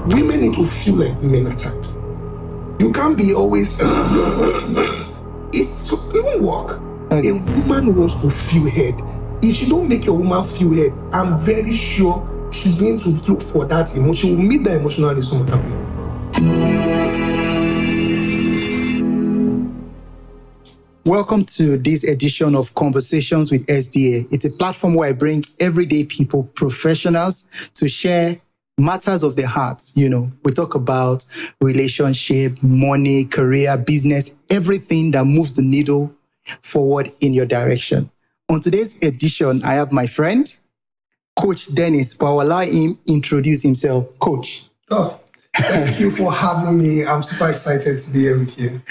women need to feel like women at times. You can't be always, it won't work. Okay. A woman wants to feel heard. If you don't make your woman feel heard, I'm very sure she's going to look for that emotion. She will meet that emotional in some other way. Welcome to this edition of Conversations with SDA. It's a platform where I bring everyday people, professionals, to share matters of their hearts. You know, we talk about relationship, money, career, business, everything that moves the needle forward in your direction. On today's edition, I have my friend, Coach Dennis, but I'll allow him introduce himself. Coach. Oh, thank you for having me. I'm super excited to be here with you.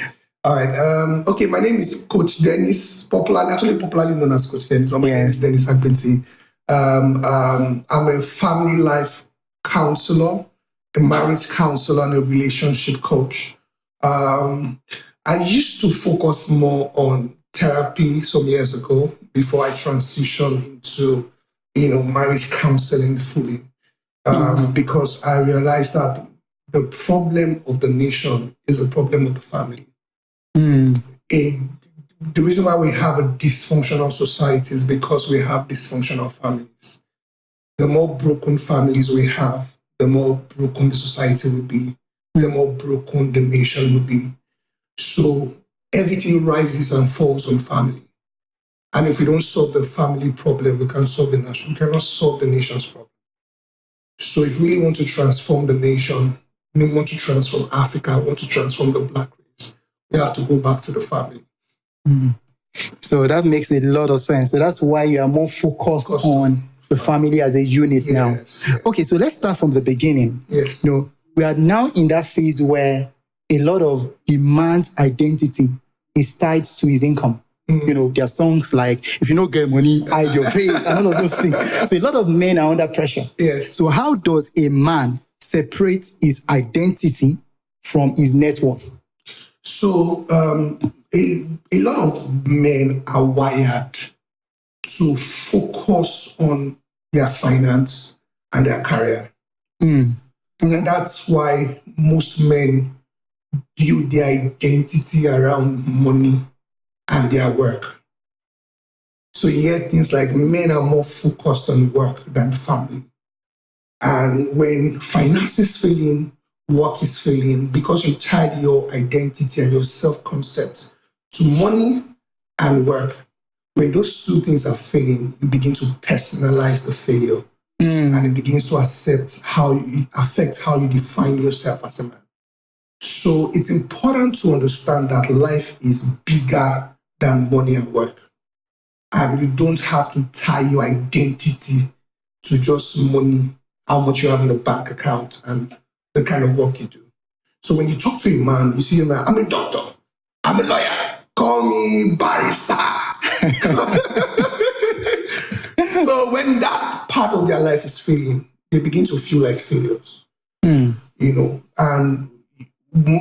All right. Okay, my name is Coach Dennis, popularly known as Coach Dennis. My name is Dennis Agbeti. I'm a family life counselor, a marriage counselor, and a relationship coach. I used to focus more on therapy some years ago before I transitioned into, marriage counseling fully, because I realized that the problem of the nation is a problem of the family. The reason why we have a dysfunctional society is because we have dysfunctional families. The more broken families we have, the more broken the society will be, the more broken the nation will be. So everything rises and falls on family. And if we don't solve the family problem, we can't solve the nation. We cannot solve the nation's problem. So if we really want to transform the nation, we want to transform Africa, we want to transform the Black race, we have to go back to the family. So that makes a lot of sense. So that's why you are more focused on the family as a unit now. Yes. Okay, so let's start from the beginning. Yes. We are now in that phase where a lot of the man's identity is tied to his income. There are songs like, if you don't get money, hide your face, and all of those things. So a lot of men are under pressure. Yes. So how does a man separate his identity from his net worth? So a lot of men are wired to focus on their finance and their career. And that's why most men build their identity around money and their work. So you hear things like men are more focused on work than family. And when finance is failing, work is failing, because you tied your identity and your self-concept to money and work. When those two things are failing, you begin to personalize the failure. And it begins to affect how you define yourself as a man. So it's important to understand that life is bigger than money and work. And you don't have to tie your identity to just money, how much you have in the bank account, and the kind of work you do. So when you talk to a man, you see a man, I'm a doctor, I'm a lawyer, call me barrister. So when that part of their life is failing, they begin to feel like failures. And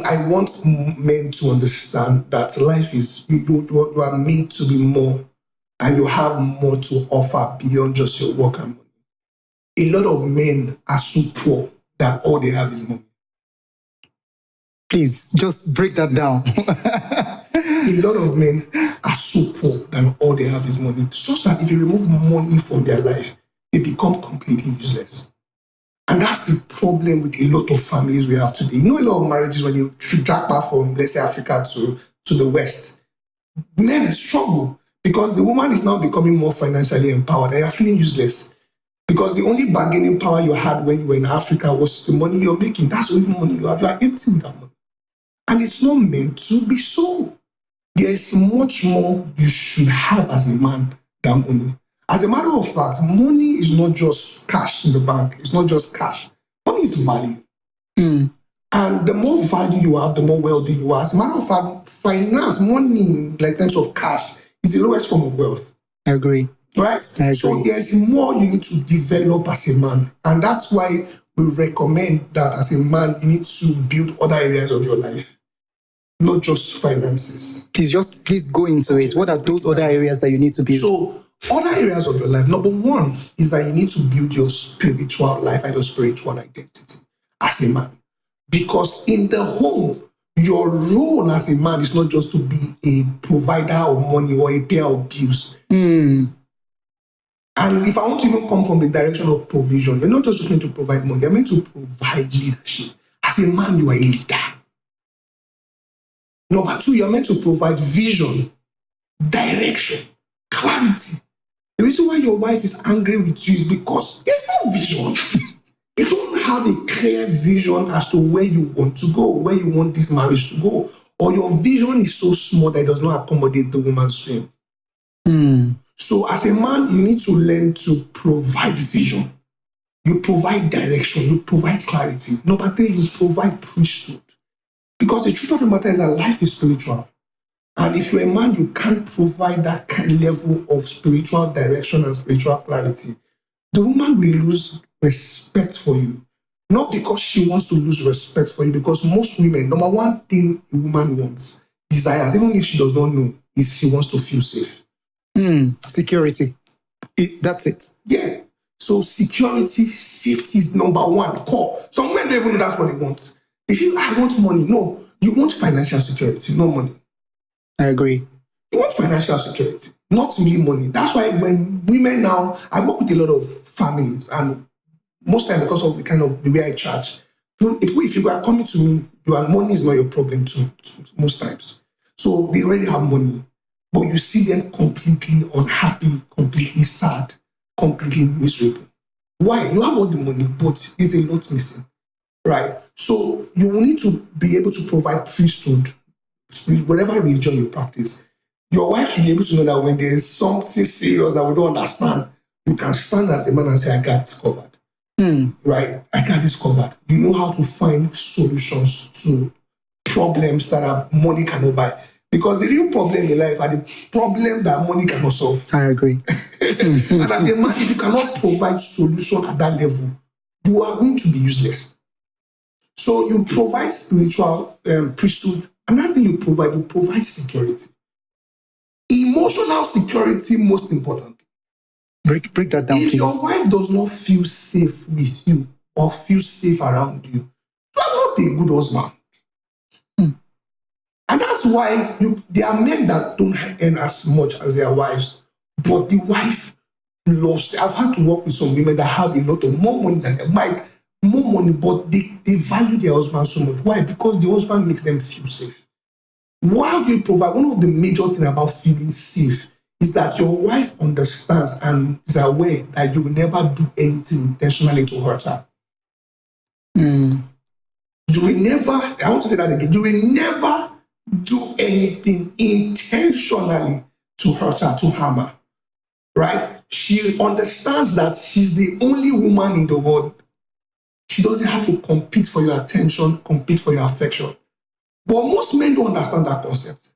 I want men to understand that life is, you are made to be more, and you have more to offer beyond just your work and money. A lot of men are so poor that all they have is money. Please, just break that down. A lot of men are so poor that all they have is money, such that if you remove money from their life, they become completely useless. And that's the problem with a lot of families we have today. A lot of marriages, when you drag back from, let's say, Africa to the West, men struggle because the woman is now becoming more financially empowered. They are feeling useless because the only bargaining power you had when you were in Africa was the money you're making. That's the only money you have. You are empty with that money. And it's not meant to be so. There is much more you should have as a man than money. As a matter of fact, money is not just cash in the bank. It's not just cash. Money is value. And the more value you have, the more wealthy you are. As a matter of fact, finance, money, like terms of cash, is the lowest form of wealth. I agree. Right? I agree. So there's more you need to develop as a man. And that's why we recommend that as a man, you need to build other areas of your life, not just finances. Please go into it. What are those other areas that you need to build? So other areas of your life, number one is that you need to build your spiritual life and your spiritual identity. As as a man. Because in the home, your role as a man is not just to be a provider of money or a payer of bills. And if I want to even come from the direction of provision, you're not just meant to provide money, you're meant to provide leadership. As a man, you are a leader. Number two, you're meant to provide vision, direction, clarity. The reason why your wife is angry with you is because there's no vision. You don't have a clear vision as to where you want to go, where you want this marriage to go, or your vision is so small that it does not accommodate the woman's dream. So as a man, you need to learn to provide vision. You provide direction. You provide clarity. Number three, you provide priesthood. Because the truth of the matter is that life is spiritual. And if you're a man, you can't provide that kind of level of spiritual direction and spiritual clarity. The woman will lose respect for you. Not because she wants to lose respect for you, because most women, number one thing a woman wants, desires, even if she does not know, is she wants to feel safe. Security. That's it. Yeah. So security, safety is number one core. Some men don't even know that's what they want. If you, I want money. No, you want financial security, no money. I agree. You want financial security, not really money. That's why when women now, I work with a lot of families, and most time because of the way I charge, if you are coming to me, your money is not your problem too, most times. So they already have money, but you see them completely unhappy, completely sad, completely miserable. Why? You have all the money, but there's a lot missing, right? So you will need to be able to provide priesthood, whatever religion you practice. Your wife should be able to know that when there is something serious that we don't understand, you can stand as a man and say, I got this covered. Right? I got this covered. You know how to find solutions to problems that money cannot buy. Because the real problem in life are the problem that money cannot solve. I agree. And as a man, if you cannot provide solution at that level, you are going to be useless. So you provide spiritual priesthood. Another thing you provide security. Emotional security, most important. Break that down, If please. your wife does not feel safe with you or feel safe around you, you are not a good husband. And that's why there are men that don't earn as much as their wives, but the wife loves them. I've had to work with some women that have a lot of more money than them. Like, more money, but they value their husband so much. Why? Because the husband makes them feel safe. While you provide, one of the major things about feeling safe is that your wife understands and is aware that you will never do anything intentionally to hurt her. You will never, I want to say that again, you will never do anything intentionally to hurt her, to harm her, right? She understands that she's the only woman in the world. She doesn't have to compete for your attention, compete for your affection. But most men don't understand that concept.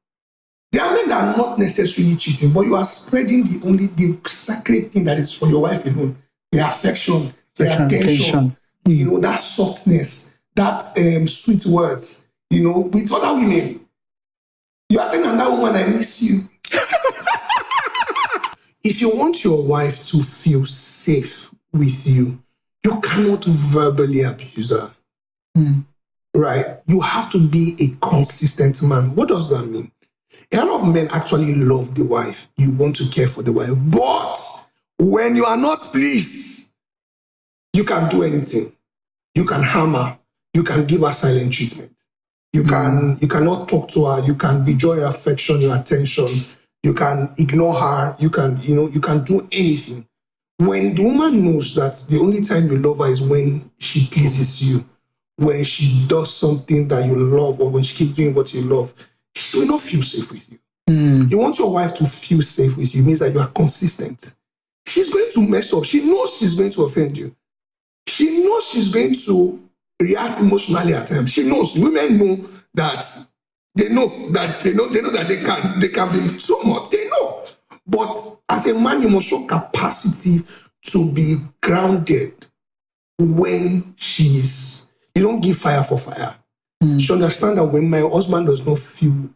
There are men that are not necessarily cheating, but you are spreading the sacred thing that is for your wife alone. The affection, the attention, that softness, that sweet words, with other women. You are telling that woman, I miss you. If you want your wife to feel safe with you, you cannot verbally abuse her. Right? You have to be a consistent man. What does that mean? A lot of men actually love the wife. You want to care for the wife. But when you are not pleased, you can do anything. You can harm her. You can give her silent treatment. You cannot talk to her. You can withdraw your affection, your attention. You can ignore her. You can do anything. When the woman knows that the only time you love her is when she pleases you, when she does something that you love, or when she keeps doing what you love, she will not feel safe with you. You want your wife to feel safe with you, means that you are consistent. She's going to mess up. She knows she's going to offend you. She knows she's going to react emotionally at times. She knows. Women know that they know that they can be so much. They know. But as a man, you must show capacity to be grounded when you don't give fire for fire. She understand that when my husband does not feel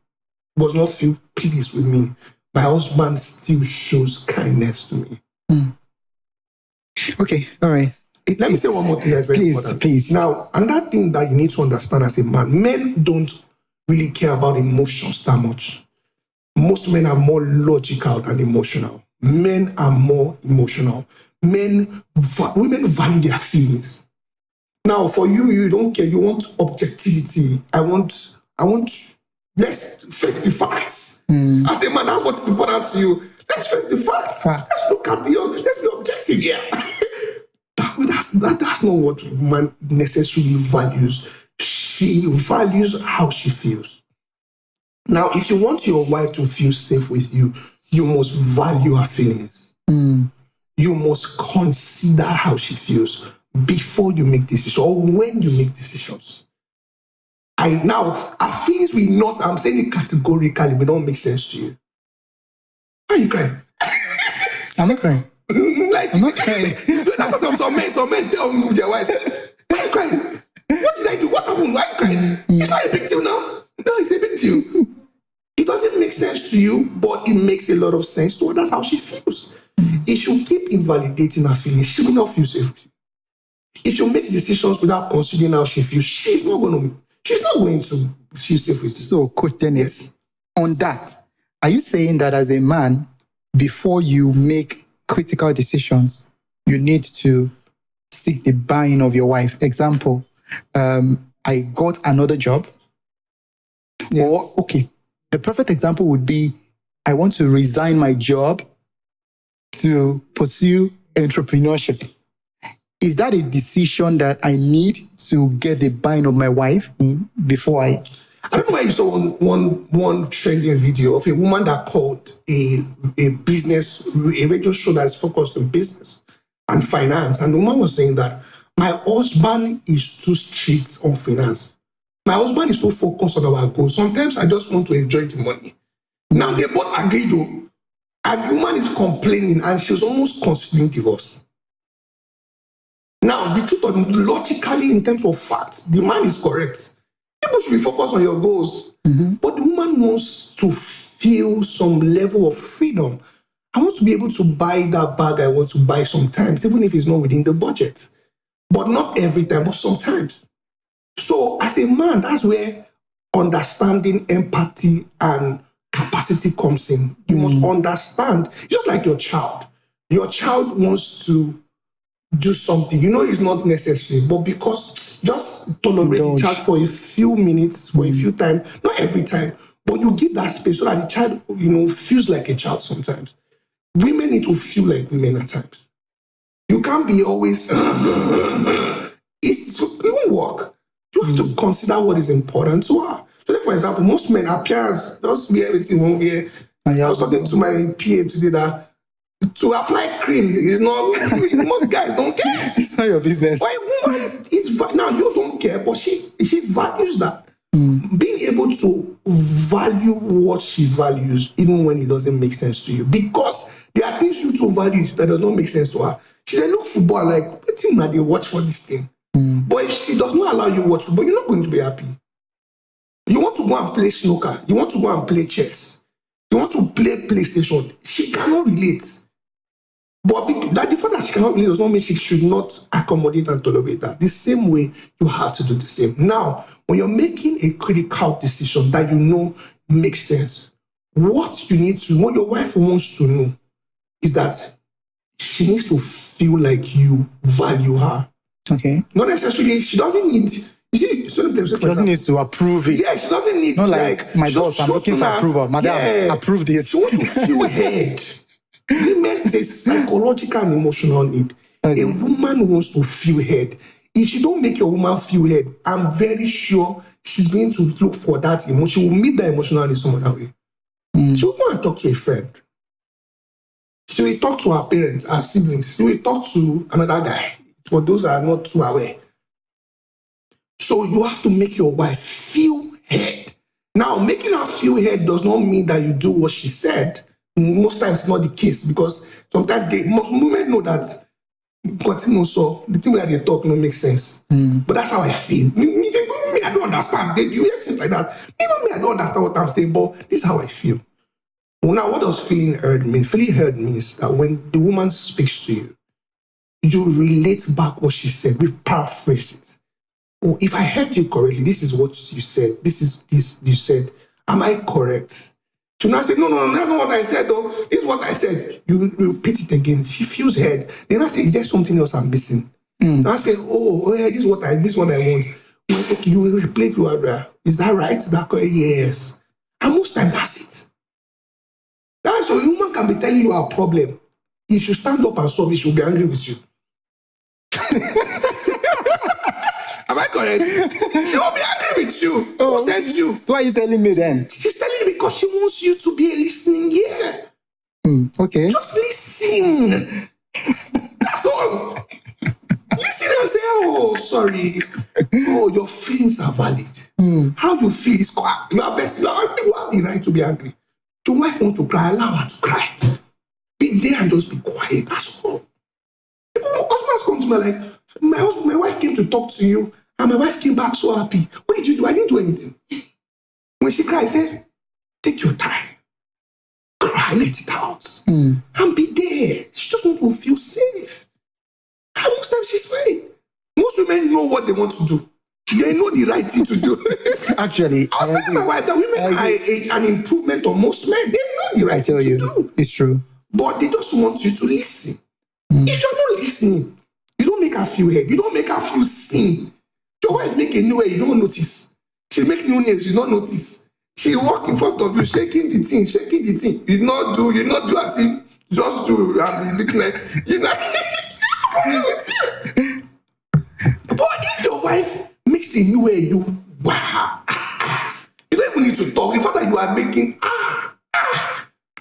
pleased with me, my husband still shows kindness to me. Okay, all right. Let me say one more thing that's very Please, important. please. Now, another thing that you need to understand as a man, men don't really care about emotions that much. Most men are more logical than emotional. Men are more emotional. Women value their feelings. Now, for you, you don't care. You want objectivity. Let's face the facts. As a man, that's what's important to you. Let's face the facts. Let's look at let's be objective here. That's not what man necessarily values. She values how she feels. Now, if you want your wife to feel safe with you, you must value her feelings. You must consider how she feels before you make decisions or when you make decisions. Our feelings will not, I'm saying it categorically, will not make sense to you. Why are you crying? I'm not crying. Like, I'm not crying. That's what some men tell me with their wife. Why are you crying? What did I do? What happened? Why are you crying? It's not a big deal now. No, it's a big deal. It doesn't make sense to you, but it makes a lot of sense to her. That's how she feels. If you keep invalidating her feelings, she will not feel safe with you. If you make decisions without considering how she feels, she's not going to feel safe with you. So, Coach Dennis, on that, are you saying that as a man, before you make critical decisions, you need to seek the buy-in of your wife? Example, I got another job. Yeah. Or, okay, the perfect example would be, I want to resign my job to pursue entrepreneurship. Is that a decision that I need to get the buy-in of my wife in before I don't know why you saw one trending video of a woman that called a radio show that's focused on business and finance. And the woman was saying that my husband is too strict on finance. My husband is too focused on our goals. Sometimes I just want to enjoy the money. Now they both agreed though. And the woman is complaining and she's almost considering divorce. Now, the truth of it, logically, in terms of facts, the man is correct. People should be focused on your goals. But the woman wants to feel some level of freedom. I want to be able to buy that bag I want to buy sometimes, even if it's not within the budget. But not every time, but sometimes. So as a man, that's where understanding, empathy, and capacity comes in. You must understand, just like your child. Your child wants to do something. You know it's not necessary, but because just tolerate the child for a few minutes, for a few times, not every time, but you give that space so that the child, feels like a child sometimes. Women need to feel like women at times. You can't be always, it won't work. You have to consider what is important to her. So, for example, most men, appearance, just wear everything one wear. I was talking to my PA today that to apply cream is not, most guys don't care. It's not your business. Why a woman is, now you don't care, but she values that. Being able to value what she values, even when it doesn't make sense to you. Because there are things you two value that does not make sense to her. She said, look, football, like, what thing that they watch for this thing? But if she does not allow you to watch football, you're not going to be happy. You want to go and play snooker. You want to go and play chess. You want to play PlayStation. She cannot relate. But the fact that she cannot relate does not mean she should not accommodate and tolerate that. The same way, you have to do the same. Now, when you're making a critical decision that you know makes sense, what your wife wants to know is that she needs to feel like you value her. Okay. Not necessarily, she doesn't need, you see, sometimes she doesn't need to approve it. Yeah, she doesn't need, not like my boss, I'm looking for approval. Madam, approve this. She wants to feel heard. Women is a psychological and emotional need. Okay. A woman wants to feel heard. If you don't make your woman feel heard, I'm very sure she's going to look for that emotion. She will meet that emotional in some other way. She will go and talk to a friend. She will talk to her parents, her siblings. She will talk to another guy. For those that are not too aware. So you have to make your wife feel heard. Now, making her feel heard does not mean that you do what she said. Most times it's not the case because sometimes most women know that so the thing where they talk no make sense. But that's how I feel. Me, I don't understand. You hear things like that. Me, I don't understand what I'm saying, but this is how I feel. Well, now, what does feeling heard mean? Feeling heard means that when the woman speaks to you, you relate back what she said. We paraphrase it. Oh, if I heard you correctly, this is what you said. This is this you said. Am I correct? To now say, no, that's not what I said, though. This is what I said. You repeat it again. She feels heard. Then I say, is there something else I'm missing? I say, oh, yeah, this is what I want. Well, okay, you will replay it. Is that right? That correct? Yes. And most times that's it. That's why a woman can be telling you a problem. If you stand up and solve it, she'll be angry with you. Am I correct? She will be angry with you. Who sent you? So why are you telling me then? She's telling you because she wants you to be a listening ear. Okay. Just listen. That's all. Listen and say, oh, sorry. Oh, your feelings are valid. How you feel is correct. You have the right to be angry. Your wife wants to cry, allow her to cry. Be there and just be quiet. That's all. Customers come to me like, my wife came to talk to you, and my wife came back so happy. What did you do? I didn't do anything. When she cried, I said, take your time. Cry, let it out. And be there. She just wants to feel safe. And most times she's fine. Most women know what they want to do. They know the right thing to do. Actually, I was telling my wife that women are an improvement on most men. They know the right thing to do. It's true. But they just want you to listen. If you're not listening, you don't make her feel heard. You don't make her feel seen. Your wife make a new hair, you don't notice. She make new nails, you don't notice. She walk in front of you, shaking the thing. You not do as if just do and be looking like you know. But if your wife makes a new hair, you wow. You don't even need to talk. The fact that you are making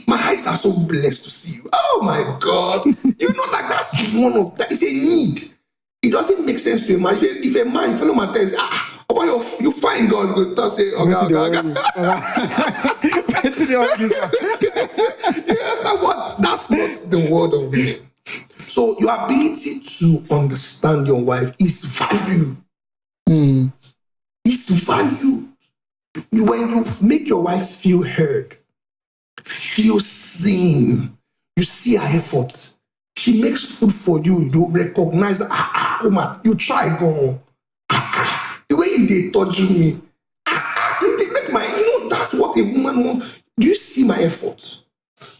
my eyes are so blessed to see you. Oh my God. You know that that's one of that is a need. It doesn't make sense to a man. If a man, fellow man tells you find God, go to say, You understand what? That's not the word of women. So your ability to understand your wife is value. It's value. When you make your wife feel heard, feel seen, you see her efforts. She makes food for you. You recognize, man, you try, go. The way you touch me, you make that's what a woman wants. Do you see my efforts?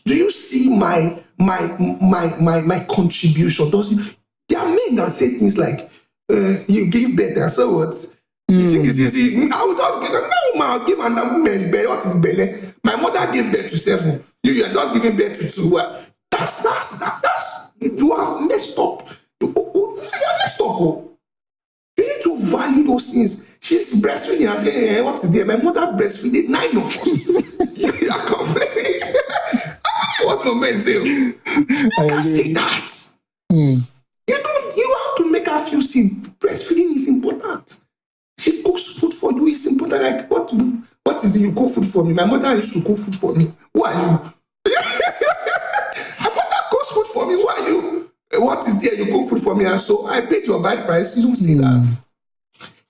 Do you see my contribution? There are men that say things like, you give birth, and so what? You think it's easy? I will just give I'll give another woman belly. What is belly? My mother gave birth to 7. You are just giving birth to 2. That's you are messed up. You are messed up. You need to value those things. She's breastfeeding and saying, hey, what is there? My mother breastfeeded 9 of us. You are complaining. What no men say? You can say that. You have to make her feel seen. Breastfeeding is important. She cooks food for you, it's important. Like, what is it? You cook food for me? My mother used to cook food for me. Who are you? My mother cooks food for me. Who are you? What is there? You cook food for me, and so I paid your bad price. You don't say that.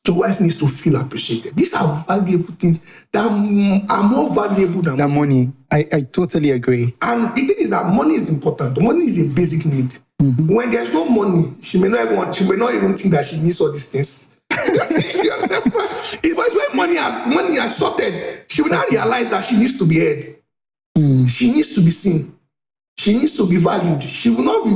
Your wife needs to feel appreciated. These are valuable things that are more valuable than money. I totally agree. And the thing is that money is important. Money is a basic need. When there's no money, she may not even think that she needs all these things. You understand? But when money has sorted, she will not realize that she needs to be heard. She needs to be seen. She needs to be valued. She will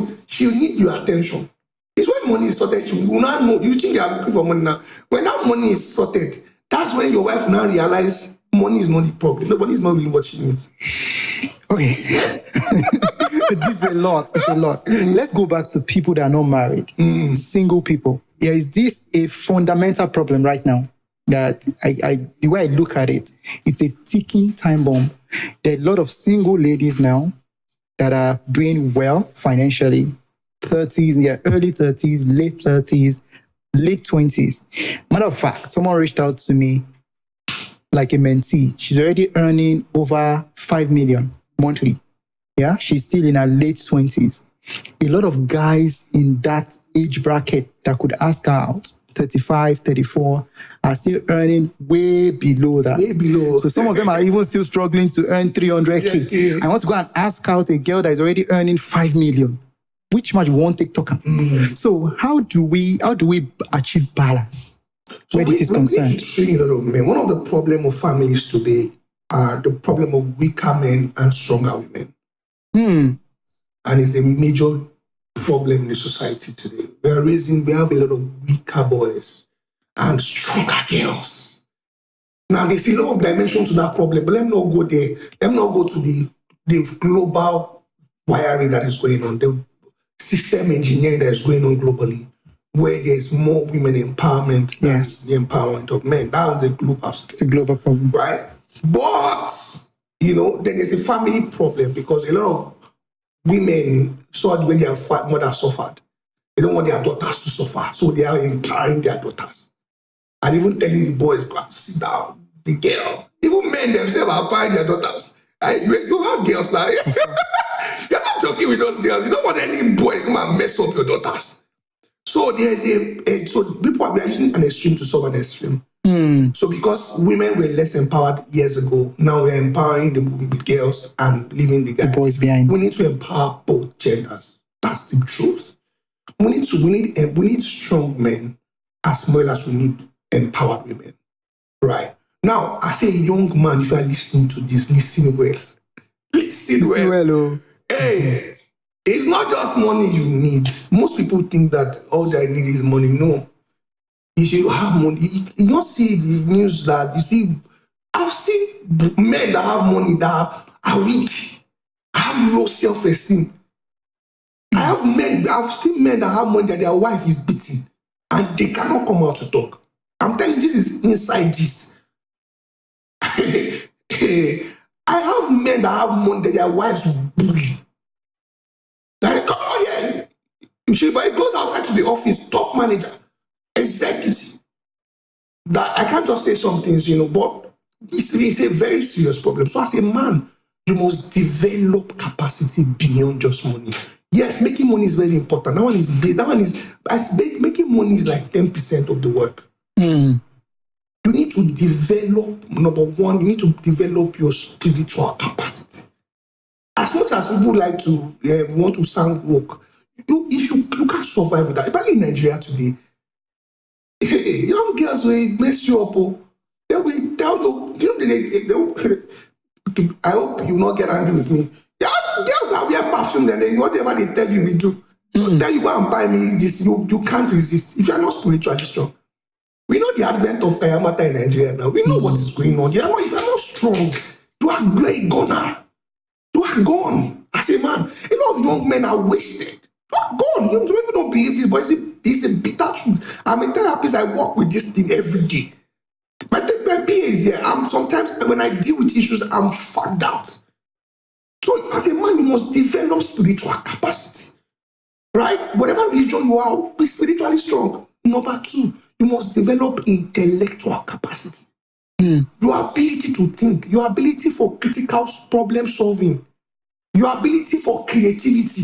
need your attention. It's when money is sorted, she will not know. You think you are looking for money now. When that money is sorted, that's when your wife will now realize money is not the problem. Nobody is not really what she needs. Okay. This is a lot. It's a lot. Let's go back to people that are not married. Single people. There is this a fundamental problem right now that the way I look at it, it's a ticking time bomb. There are a lot of single ladies now that are doing well financially. 30s, early 30s, late 30s, late 20s. Matter of fact, someone reached out to me like a mentee. She's already earning over 5 million monthly. Yeah, she's still in her late 20s. A lot of guys in that age bracket that could ask her out, 35, 34, are still earning way below that. Way below. So some of them are even still struggling to earn 300K. I want to go and ask out a girl that is already earning 5 million. which much one TikToker. So how do we achieve balance So where this is we need to concerned? train a lot of men. One of the problem of families today are the problem of weaker men and stronger women. And it's a major problem in the society today. We have a lot of weaker boys and stronger girls. Now, there's a lot of dimension to that problem, but let me not go there. Let me not go to the global wiring that is going on, the system engineering that is going on globally, where there's more women empowerment than the empowerment of men. That's the global system. It's a global problem. Right? But, then there's a family problem because a lot of women saw the way their mother suffered. They don't want their daughters to suffer, so they are empowering their daughters. And even telling the boys, go and sit down, the girl. Even men themselves are empowering their daughters. You have girls now. You're not talking with those girls. You don't want any boy to come and mess up your daughters. So there's so people are using an extreme to solve an extreme. So because women were less empowered years ago, now we're empowering the girls and leaving the guys. The boys behind. We need to empower both genders. That's the truth. We need strong men as well as we need empowered women. Right. Now, as a young man, if you are listening to this, listen well. Listen well. Hey, it's not just money you need. Most people think that all they need is money. No. If you have money, you don't see the news that you see. I've seen men that have money that are weak, have low self-esteem. I've seen men that have money that their wife is beating and they cannot come out to talk. I'm telling you, this is inside gist. I have men that have money that their wives bully. Like, oh yeah, but it goes outside to the office, top manager, executive. That I can't just say some things, but it's a very serious problem. So as a man, you must develop capacity beyond just money. Yes, making money is very important. Making money is like 10% of the work. You need to develop, number one, you need to develop your spiritual capacity. As much as people like to want to sound woke, you can't survive with that. Especially in Nigeria today, young girls will mess you up. They will tell you, I hope you will not get angry with me. There are girls that wear perfume and then whatever they tell you, we do. They tell you, go and buy me this, you can't resist. If you are not spiritually strong. We know the advent of Kayamata in Nigeria now. We know what is going on. If you are not strong, you are a goner. You are gone as a man. A lot of young men are wasted. You are gone. You people don't believe this, but it's a bitter truth. I'm a therapist. I work with this thing every day. My PA is here. Sometimes when I deal with issues, I'm fucked out. So as a man, you must develop spiritual capacity. Right? Whatever religion you are, be spiritually strong. Number two, you must develop intellectual capacity. Your ability to think, your ability for critical problem solving, your ability for creativity,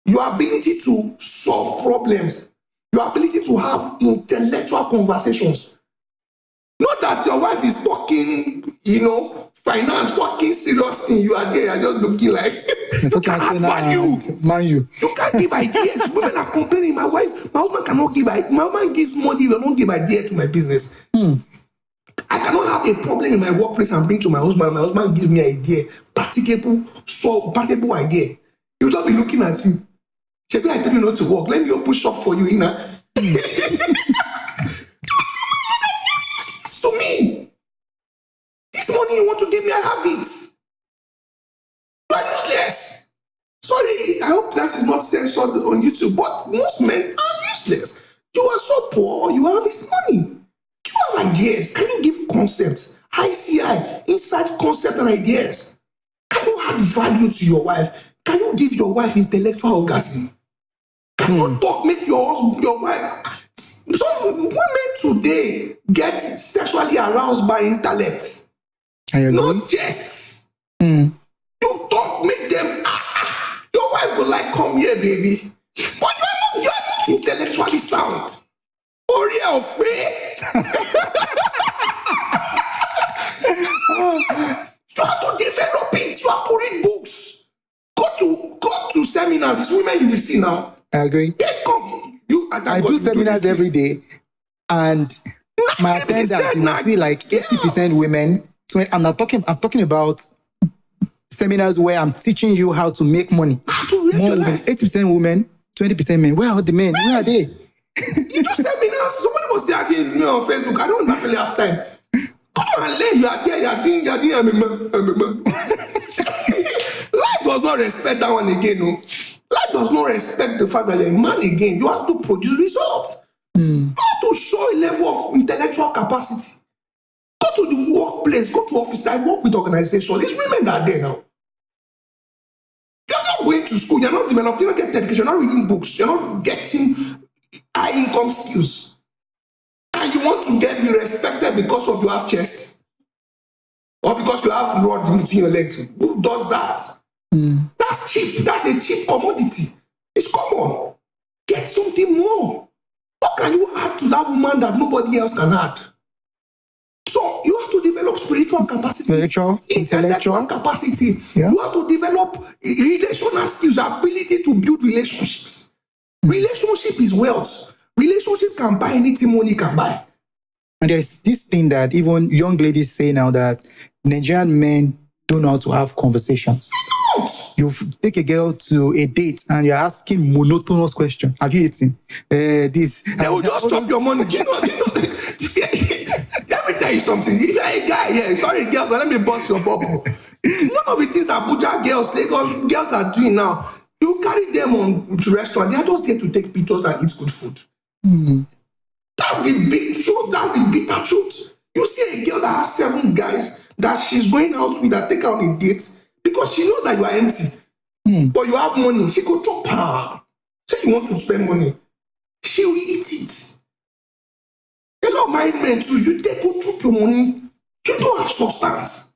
your ability to solve problems, your ability to have intellectual conversations. Not that your wife is talking, finance, talking serious thing. You are there, you're just looking like you can't add value. You can't give ideas. Women are complaining. My husband cannot give ideas. My husband gives money, but don't give ideas to my business. I cannot have a problem in my workplace and bring to my husband. My husband gives me an idea, practicable idea. He'll just be looking at you. Shebi, I tell you not to work. Let me open shop for you, To me, this money you want to give me, I have it. You are useless. Sorry, I hope that is not censored on YouTube, but most men are useless. You are so poor, you have his money. You have ideas. Can you give concepts? ICI, inside concept and ideas. Can you add value to your wife? Can you give your wife intellectual orgasm? Can you talk, make your wife? Some women today get sexually aroused by intellect. Not just. You talk, make them. Your wife will like, come here, baby. But you are not intellectually sound. You have to develop it. You have to read books. Go to seminars. It's women you you see now. I agree. I do seminars every day, and my attendance, you will see like 80% women. So I'm talking about seminars where I'm teaching you how to make money. More women, 80% women, 20% men. Where are the men? Where are they? You do seminars. Somebody was saying me on Facebook. I don't actually have time. Come on, learn. You are there. You are doing. Life does not respect that one again. No, life does not respect the fact that you're a man again. You have to produce results. You have to show a level of intellectual capacity. Go to the workplace. Go to office. I work with organizations. These women that are there now. You're not going to school. You're not developing. You're not getting education. You're not reading books. You're not getting high income skills. And you want to be respected because of you have chest or because you have rod between your legs. Who does that? That's cheap. That's a cheap commodity. It's common. Get something more. What can you add to that woman that nobody else can add? So you have to develop spiritual capacity, intellectual capacity. Yeah. You have to develop relational skills, ability to build relationships. Relationship is wealth. Relationship can buy anything money can buy. And there's this thing that even young ladies say now that Nigerian men don't know how to have conversations. You take a girl to a date and you're asking monotonous questions. Have you eaten? This. They will just chop your money. Do you know? Let me tell you something. If you're a guy, yeah, sorry, girls, let me bust your bubble. None of the things Abuja girls, Lagos girls are doing now. You carry them on to restaurant. They are just there to take pictures and eat good food. That's the big truth. That's the bitter truth. You see a girl that has 7 guys that she's going out with that take her on a date because she knows that you are empty. But you have money. She could chop her. Say you want to spend money. She will eat it. A lot of married men too. You take go chop your money. You don't have substance.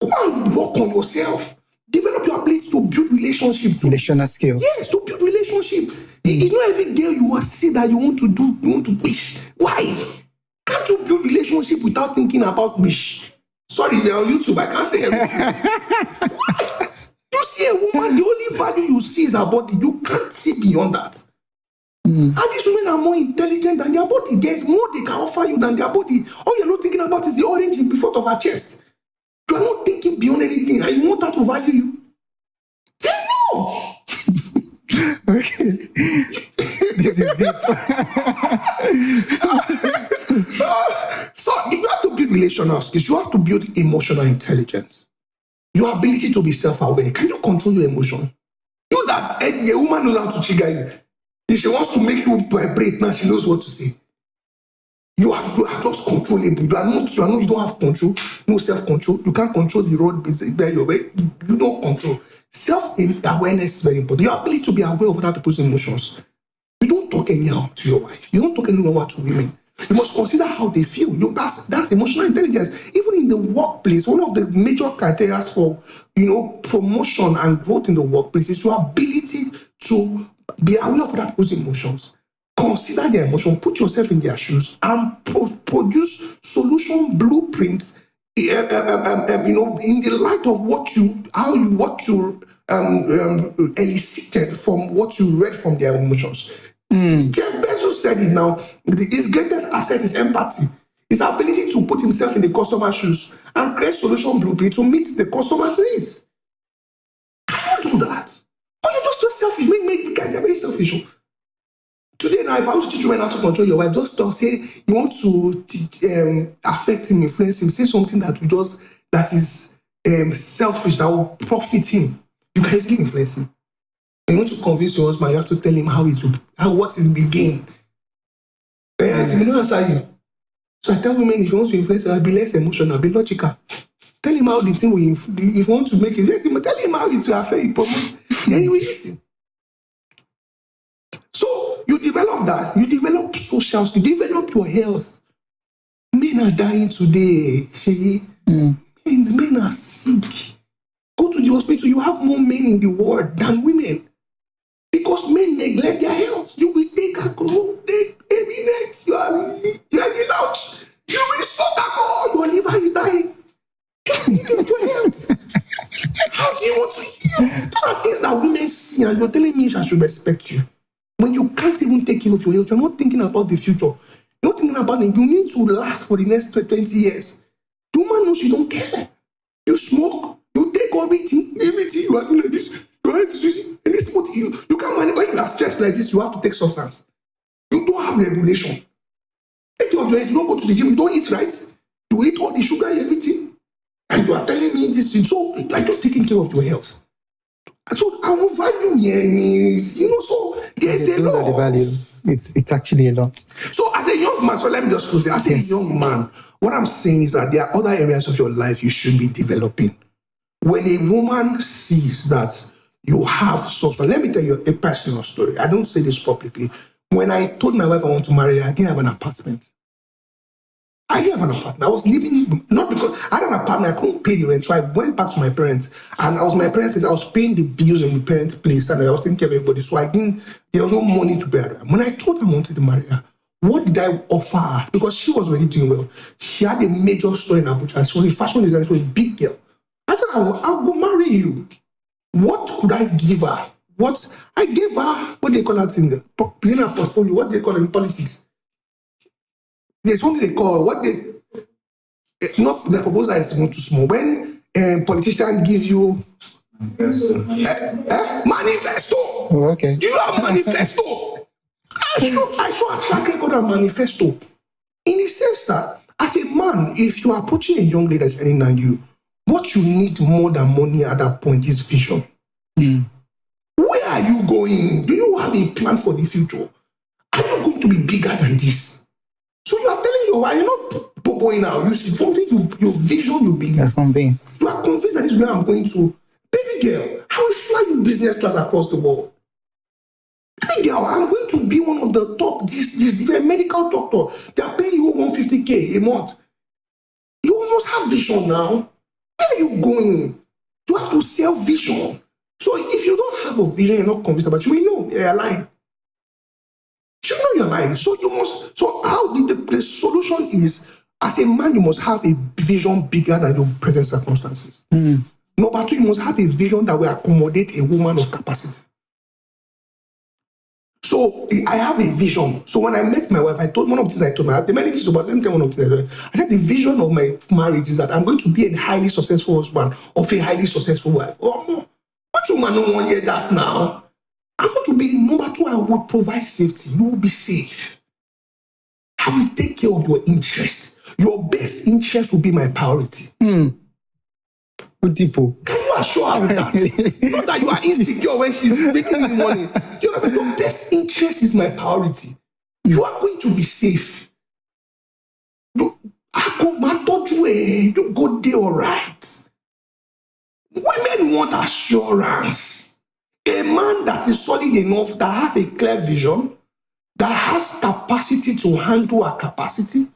Go and work on yourself. Develop your ability to build relationship. Relational skills. Yes, to build relationship. It's not every girl you will see that you want to do, you want to wish. Why? Can't you build relationship without thinking about wish? Sorry, they're on YouTube. I can't say everything. Why? You see a woman, the only value you see is her body. You can't see beyond that. And these women are more intelligent than their body. There's more they can offer you than their body. All you're not thinking about is the orange in front of her chest. You are not thinking beyond anything, and you want her to value you. Then no. Okay. This is deep. So you have to build relational skills. You have to build emotional intelligence. Your ability to be self-aware. Can you control your emotion? You that a woman knows how to trigger you. If she wants to make you vibrate now, she knows what to say. You are just controllable. You don't have control, no self-control. You can't control the road by your way. You don't control. Self-awareness is very important. Your ability to be aware of other people's emotions. You don't talk anyhow to your wife. You don't talk anyhow to women. You must consider how they feel. That's emotional intelligence. Even in the workplace, one of the major criteria for promotion and growth in the workplace is your ability to be aware of other people's emotions. Consider their emotion, put yourself in their shoes, and produce solution blueprints. In the light of what you elicited from what you read from their emotions. Jeff Bezos said it now. His greatest asset is empathy. His ability to put himself in the customer's shoes and create solution blueprint to meet the customer's needs. Can you do that? Or you're just so selfish. Make guys are very selfish. Today now, if I want to teach you how to control your wife, just say you want to affect him, influence him, say something that is selfish, that will profit him. You can easily influence him. When you want to convince your husband, you have to tell him what is the gain. I say, he don't answer you. So I tell women, if you want to influence her, be less emotional, be logical. Tell him how the thing will, if you want to make it, tell him how it will affect him. Then he will listen. So you develop that. You develop social skills. You develop your health. Men are dying today. Men are sick. Go to the hospital. You have more men in the world than women. Because men neglect their health. You will take alcohol, take heavy nets. You are in the lounge. You will suck alcohol. Your liver is dying. Your health. How do you want to? Those are things that women see, and you're telling me I should respect you. When you can't even take care of your health, you're not thinking about the future. You're not thinking about it. You need to last for the next 20 years. The woman knows you don't care. You smoke, you take everything you are doing like this. And this what you can't manage. When you are stressed like this, you have to take substance. You don't have regulation. Take care of your health. You don't go to the gym, you don't eat right. You eat all the sugar, everything. And you are telling me this thing. So like you're taking care of your health. So I will value so there's a Those lot. are the values. It's actually a lot. So as a young man, so let me just close there. As a young man, what I'm saying is that there are other areas of your life you should be developing. When a woman sees that you have something, let me tell you a personal story. I don't say this publicly. When I told my wife I want to marry her, I didn't have an apartment. I didn't have an apartment. I was living, not because I had an apartment, I couldn't pay the rent. So I went back to my parents, and I was my parents' place. I was paying the bills in my parents' place, and I was taking care of everybody. So there was no money to bear her. When I told her I wanted to marry her, what did I offer her? Because she was already doing well. She had a major store in Abuja. She was a fashion designer, she was a big girl. I thought I'll go marry you. What could I give her? What I gave her, what they call that in the portfolio, what they call it in politics. There's something they call not the proposal is too small. When politicians give you manifesto, Okay. do you have manifesto? I show a track record of manifesto. In the sense that, as a man, if you are approaching a young lady that's earning than you, what you need more than money at that point is vision. Where are you going? Do you have a plan for the future? Are you going to be bigger than this? So you are telling your wife, you're not going out. You see something, your vision, you believe. You're convinced. You are convinced that this is where I'm going to. Baby girl, I will fly you business class across the world. Baby girl, I'm going to be one of the top, this medical doctor. They are paying you 150K a month. You must have vision now. Where are you going? You have to sell vision. So if you don't have a vision, you're not convinced about it, we know you're lying. You know you're lying. So you must. So how the solution is, as a man, you must have a vision bigger than your present circumstances. Number two, you must have a vision that will accommodate a woman of capacity. So I have a vision. So when I met my wife, I told one of the things I told her, the many things about, let me tell one of the things I said, the vision of my marriage is that I'm going to be a highly successful husband of a highly successful wife. Oh, no. What you man don't want to hear that now? I want to be, number two, I will provide safety. You will be safe. I will take care of your interest. Your best interest will be my priority. Good people. Can you assure her that? Not that you are insecure when she's making the money. You understand? Your best interest is my priority. You are going to be safe. You go there all right. Women want assurance. A man that is solid enough, that has a clear vision, that has capacity to handle a capacity,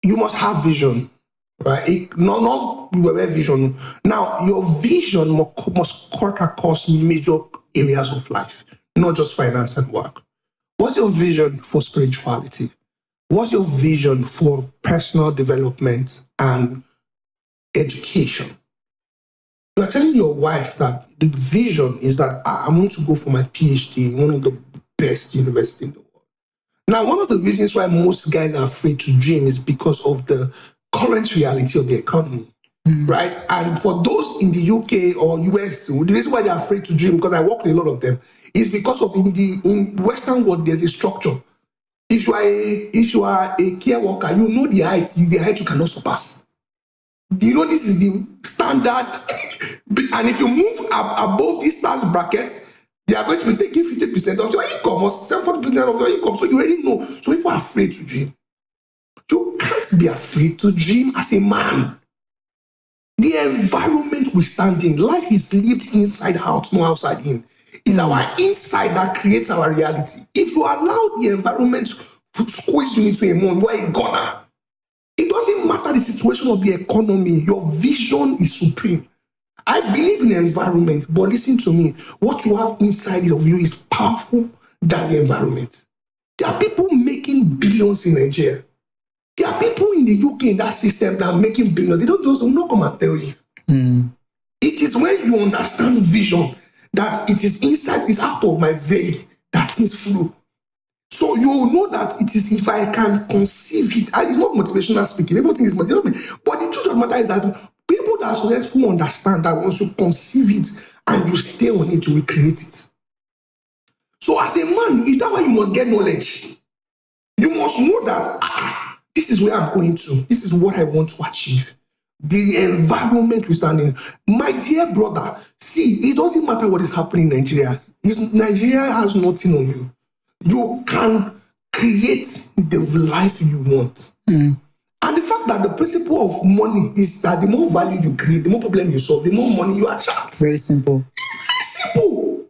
you must have vision, right? Not vision. Now, your vision must cut across major areas of life, not just finance and work. What's your vision for spirituality? What's your vision for personal development and education? You are telling your wife that the vision is that I want to go for my PhD in one of the best universities in the world. Now, one of the reasons why most guys are afraid to dream is because of the current reality of the economy, right? And for those in the UK or US, the reason why they're afraid to dream, because I work with a lot of them, is because of in Western world, there's a structure. If you are a care worker, you know the height you cannot surpass. You know this is the standard, and if you move above these tax brackets, they are going to be taking 50% of your income or 70% of your income. So you already know. So people are afraid to dream. You can't be afraid to dream as a man. The environment we stand in, life is lived inside out, not outside in. It's our inside that creates our reality. If you allow the environment to squeeze you into a mold, you are a goner. It doesn't matter the situation of the economy, your vision is supreme. I believe in the environment, but listen to me, what you have inside of you is powerful than the environment. There are people making billions in Nigeria. There are people in the UK in that system that are making billions. They don't come and tell you. It is when you understand vision, that it is inside, it's out of my belly that things flow. So you will know that it is, if I can conceive it, and it's not motivational speaking, everything is motivational, but the truth of the matter is that people that are successful understand that once you conceive it and you stay on it, you will create it. So as a man, is that why you must get knowledge? You must know that this is where I'm going to. This is what I want to achieve. The environment we stand in. My dear brother, see, it doesn't matter what is happening in Nigeria. Nigeria has nothing on you. You can create the life you want. And the fact that the principle of money is that the more value you create, the more problem you solve, the more money you attract. Very simple. Very simple.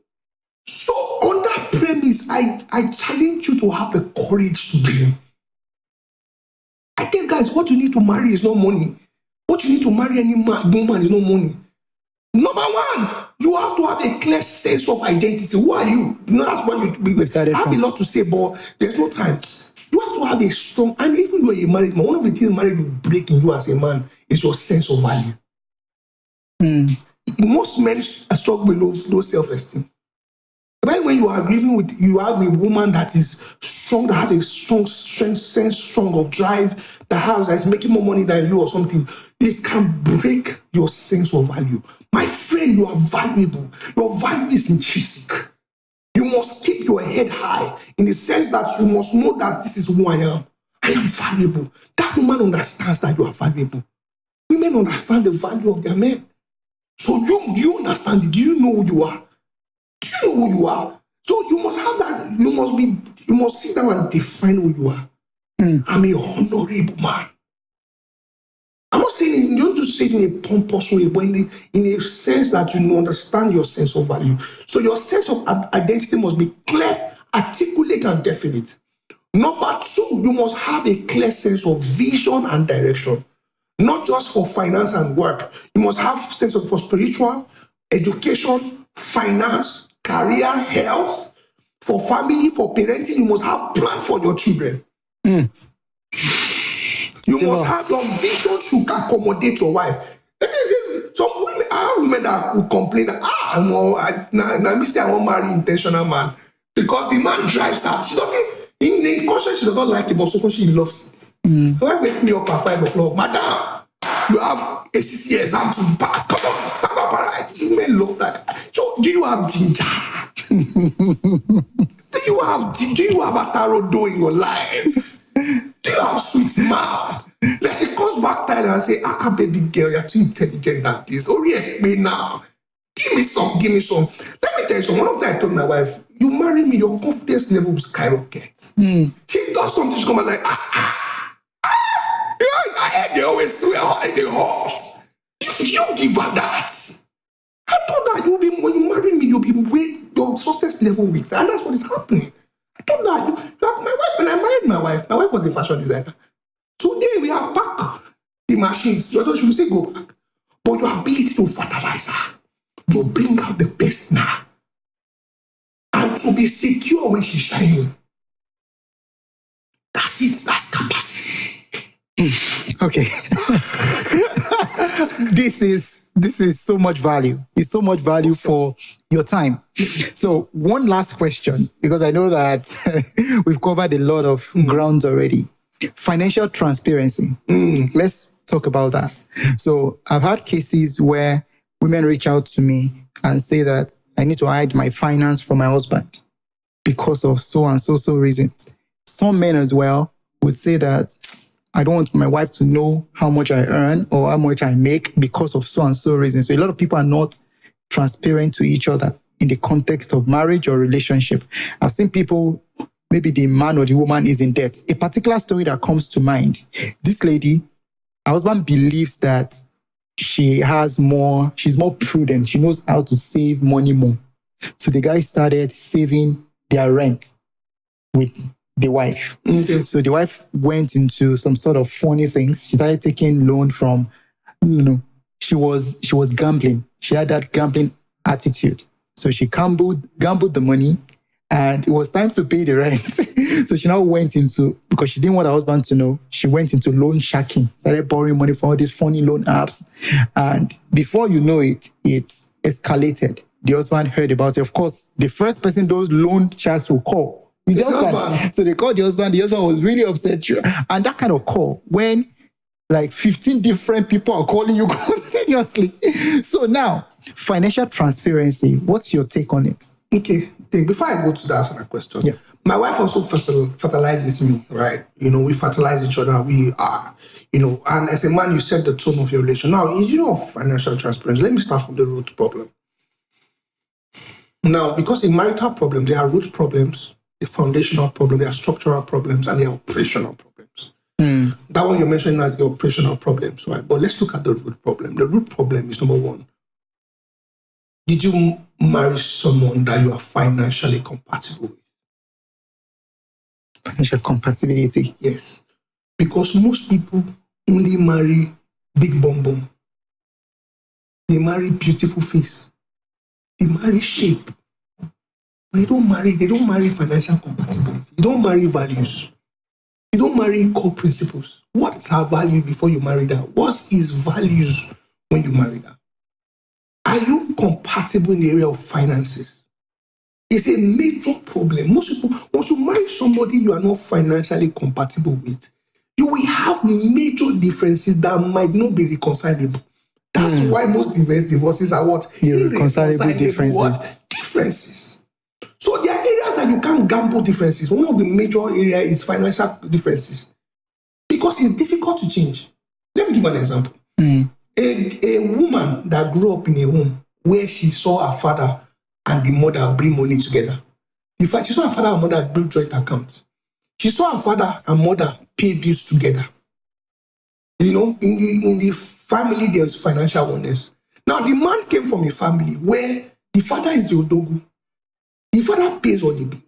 So on that premise, I challenge you to have the courage to dream. I tell guys, what you need to marry is not money. What you need to marry any woman is not money. Number one, you have to have a clear sense of identity. Who are you? That's what I have a lot to say, but there's no time. You have to have a strong, and even though you're married man, one of the things marriage will break in you as a man is your sense of value. Most men struggle with low self-esteem. Right when you are grieving with, you have a woman that is strong, that has a strong sense, strong of drive, that is making more money than you or something, it can break your sense of value. My friend, you are valuable. Your value is intrinsic. You must keep your head high in the sense that you must know that this is who I am. I am valuable. That woman understands that you are valuable. Women understand the value of their men. So do you understand it? Do you know who you are? Do you know who you are? So you must have that. You must sit down and define who you are. I'm a honorable man. I'm not saying, you don't just say it in a pompous way, but in a sense that you understand your sense of value. So your sense of identity must be clear, articulate, and definite. Number two, you must have a clear sense of vision and direction. Not just for finance and work. You must have a sense of for spiritual, education, finance, career, health, for family, for parenting. You must have plan for your children. You must have your vision to accommodate your wife. Some women, I have women that will complain that I won't marry intentional man because the man drives her. She doesn't, in the conscience, she does not like it, but so she loves it. Why wake me up at 5 o'clock, madam? You have a CCA exam to pass. Come on, stand up, alright. Women love that. So, do you have ginger? Do you have a tarot dough in your life? Do you have sweet mouth? Like she comes back tired and say, baby girl, you're too intelligent than this. Oh, yeah, me now. Give me some. Let me tell you something. One of them I told my wife, you marry me, your confidence level will skyrocket. She does something, she come and like, they always swear they hot. You give her that. I thought that when you marry me, you'll be your success level with, and that's what is happening. I thought that my wife, when I married my wife was a fashion designer. Today we have packed the machines. Your daughter should say go back. But your ability to fertilize her, to bring out the best now, and to be secure when she's shining. That's it. That's capacity. Okay. This is so much value. It's so much value for your time. So one last question, because I know that we've covered a lot of grounds already. Financial transparency. Let's talk about that. So I've had cases where women reach out to me and say that I need to hide my finance from my husband because of so and so reasons. Some men as well would say that I don't want my wife to know how much I earn or how much I make because of so and so reasons. So a lot of people are not transparent to each other in the context of marriage or relationship. I've seen people, maybe the man or the woman is in debt. A particular story that comes to mind, this lady, her husband believes that she's more prudent. She knows how to save money more. So the guy started saving their rent with the wife. Okay. So the wife went into some sort of funny things. She started taking loan from, she was gambling. She had that gambling attitude. So she gambled the money, and it was time to pay the rent. So she now went into, because she didn't want her husband to know, she went into loan sharking, started borrowing money from all these funny loan apps. And before you know it, escalated. The husband heard about it. Of course, the first person those loan sharks will call is the husband. So they called the husband. The husband was really upset. And that kind of call, when like 15 different people are calling you continuously. So now, financial transparency, what's your take on it? Okay, before I go to that other question, my wife also fertilizes me, right? We fertilize each other. We are, and as a man, you set the tone of your relation. Now, in issue of financial transparency, let me start from the root problem. Now, because in marital problem, there are root problems, the foundational problem, there are structural problems, and there are operational problems. That one you're mentioning are the operational problems, right? But let's look at the root problem. The root problem is number one. Did you marry someone that you are financially compatible with? Financial compatibility. Yes. Because most people only marry big bum bum. They marry beautiful face. They marry shape. But they don't marry financial compatibility. They don't marry values. You don't marry core principles. What is our value before you marry that? What is values when you marry that? Are you compatible in the area of finances? It's a major problem. Most people, once you marry somebody you are not financially compatible with, you will have major differences that might not be reconcilable. That's why most divorces are what? Irreconcilable differences. What? Differences. So there are areas that you can't gamble differences. One of the major areas is financial differences because it's difficult to change. Let me give an example. A woman that grew up in a home where she saw her father and the mother bring money together. In fact, she saw her father and mother build joint accounts. She saw her father and mother pay bills together. In the family, there's financial oneness. Now, the man came from a family where the father is the odogu. The father pays all the bills.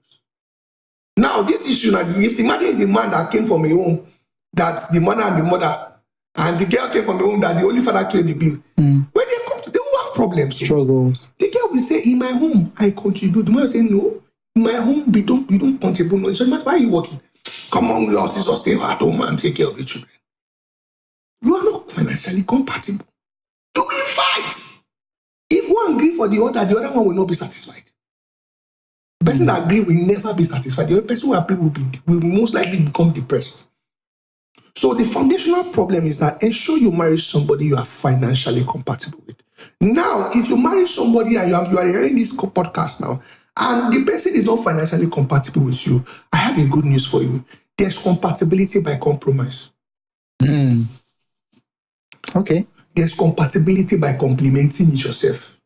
Now, this issue, if imagine the man that came from a home that the mother and the mother, and the girl came from a home that the only father cleared the bill. When they come to, they will have problems. Struggles. The girl will say, in my home, I contribute. The man will say, no, in my home, we don't contribute. No. So, why are you working? Come on, your sister, stay at home and take care of the children. You are not financially compatible. You will fight. If one agree for the other one will not be satisfied. The person that agree will never be satisfied. The other person who agree will most likely become depressed. So the foundational problem is that ensure you marry somebody you are financially compatible with. Now, if you marry somebody and you are hearing this podcast now, and the person is not financially compatible with you, I have a good news for you. There's compatibility by compromise. Okay. There's compatibility by complementing yourself.